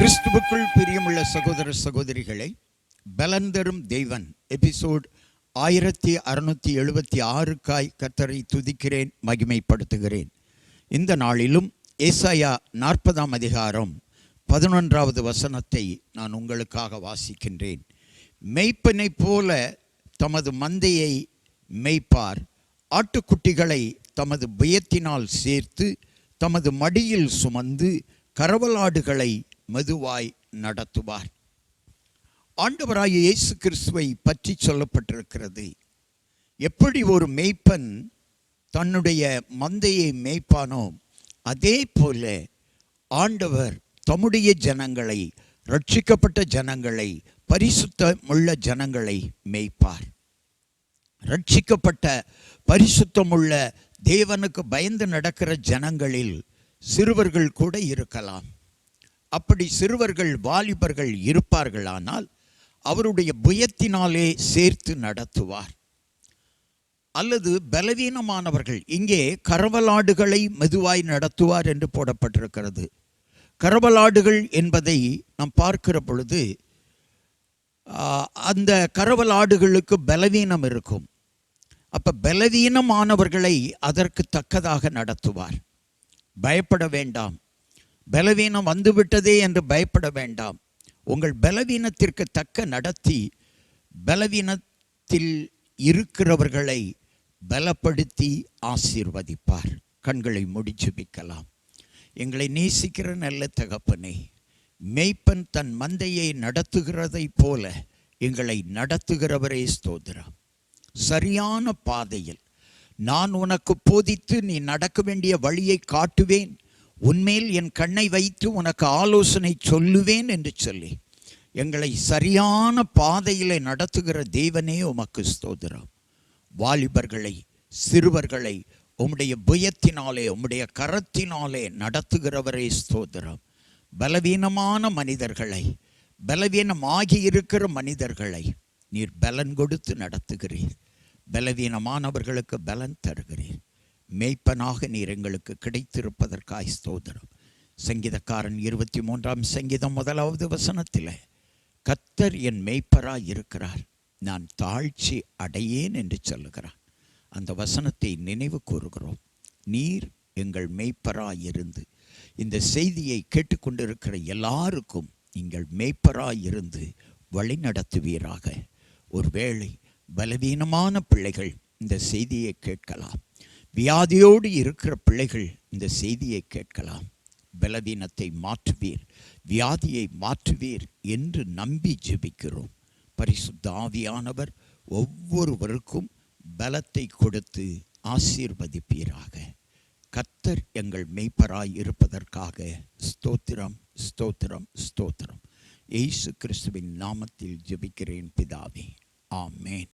கிறிஸ்துவுக்குள் பிரியமுள்ள சகோதர சகோதரிகளை, பலன் தரும் தெய்வன் எபிசோட் 1676 கர்த்தரை துதிக்கிறேன், மகிமைப்படுத்துகிறேன். இந்த நாளிலும் ஏசாயா 40ஆம் அதிகாரம் 11வது வசனத்தை நான் உங்களுக்காக வாசிக்கின்றேன். மெய்ப்பனை போல தமது மந்தையை மெய்ப்பார், ஆட்டுக்குட்டிகளை தமது புயத்தினால் சேர்த்து தமது மடியில் சுமந்து கரவலாடுகளை மெதுவாய் நடத்துவார். ஆண்டவராகிய இயேசு கிறிஸ்துவை பற்றி சொல்லப்பட்டிருக்கிறது. எப்படி ஒரு மேய்ப்பன் தன்னுடைய மந்தையை மேய்ப்பானோ, அதே போல ஆண்டவர் தம்முடைய ஜனங்களை, ரட்சிக்கப்பட்ட ஜனங்களை, பரிசுத்தமுள்ள ஜனங்களை மேய்ப்பார். ரட்சிக்கப்பட்ட பரிசுத்தமுள்ள தேவனுக்கு பயந்து நடக்கிற ஜனங்களில் சிறுவர்கள் கூட இருக்கலாம். அப்படி சிறுவர்கள், வாலிபர்கள் இருப்பார்களானால் அவருடைய புயத்தினாலே சேர்த்து நடத்துவார். அல்லது பலவீனமானவர்கள், இங்கே கரவலாடுகளை மெதுவாய் நடத்துவார் என்று போடப்பட்டிருக்கிறது. கரவலாடுகள் என்பதை நாம் பார்க்கிற பொழுது அந்த கரவலாடுகளுக்கு பலவீனம் இருக்கும். அப்போ பலவீனமானவர்களை அதற்கு தக்கதாக நடத்துவார். பயப்பட வேண்டாம், பலவீனம் வந்துவிட்டதே என்று பயப்பட வேண்டாம். உங்கள் பலவீனத்திற்கு தக்க நடத்தி பலவீனத்தில் இருக்கிறவர்களை பலப்படுத்தி ஆசீர்வதிப்பார். கண்களை மூடி ஜெபிக்கலாம். எங்களை நேசிக்கிற நல்ல தகப்பனே, மேய்ப்பன் தன் மந்தையை நடத்துகிறதை போல எங்களை நடத்துகிறவரே ஸ்தோத்திரம். சரியான பாதையில் நான் உனக்கு போதித்து நீ நடக்க வேண்டிய வழியை காட்டுவேன், உன்மேல் என் கண்ணை வைத்து உனக்கு ஆலோசனை சொல்லுவேன் என்று சொல்லி எங்களை சரியான பாதையிலே நடத்துகிற தேவனே உமக்கு ஸ்தோத்திரம். வாலிபர்களை, சிறுவர்களை உம்முடைய புயத்தினாலே, உம்முடைய கரத்தினாலே நடத்துகிறவரே ஸ்தோத்திரம். பலவீனமான மனிதர்களை, பலவீனமாகி இருக்கிற மனிதர்களை நீர் பலன் கொடுத்து நடத்துகிறீர். பலவீனமானவர்களுக்கு பலன் தருகிறீர். மேய்ப்பனாக நீர் எங்களுக்கு கிடைத்திருப்பதற்காய் ஸ்தோத்திரம். சங்கீதக்காரன் 23ஆம் சங்கீதம் 1வது வசனத்தில் கர்த்தர் என் மேய்ப்பராய் இருக்கிறார், நான் தாழ்ச்சி அடையேன் என்று சொல்லுகிறார். அந்த வசனத்தை நினைவு கூறுகிறோம். நீர் எங்கள் மேய்ப்பராய் இருந்து இந்த செய்தியை கேட்டுக்கொண்டிருக்கிற எல்லாருக்கும் நீங்கள் மேய்ப்பராய் இருந்து வழி நடத்துவீராக. ஒருவேளை பலவீனமான பிள்ளைகள் இந்த செய்தியை கேட்கலாம், வியாதியோடு இருக்கிற பிள்ளைகள் இந்த செய்தியை கேட்கலாம். பலவீனத்தை மாற்றுவீர், வியாதியை மாற்றுவீர் என்று நம்பி ஜெபிக்கிறோம். பரிசுத்த ஆவியானவர் ஒவ்வொருவருக்கும் பலத்தை கொடுத்து ஆசீர்வதிப்பீராக. கர்த்தர் எங்கள் மேய்ப்பராய் இருப்பதற்காக ஸ்தோத்திரம், ஸ்தோத்திரம், ஸ்தோத்திரம். இயேசு கிறிஸ்துவின் நாமத்தில் ஜெபிக்கிறேன் பிதாவே, ஆமென்.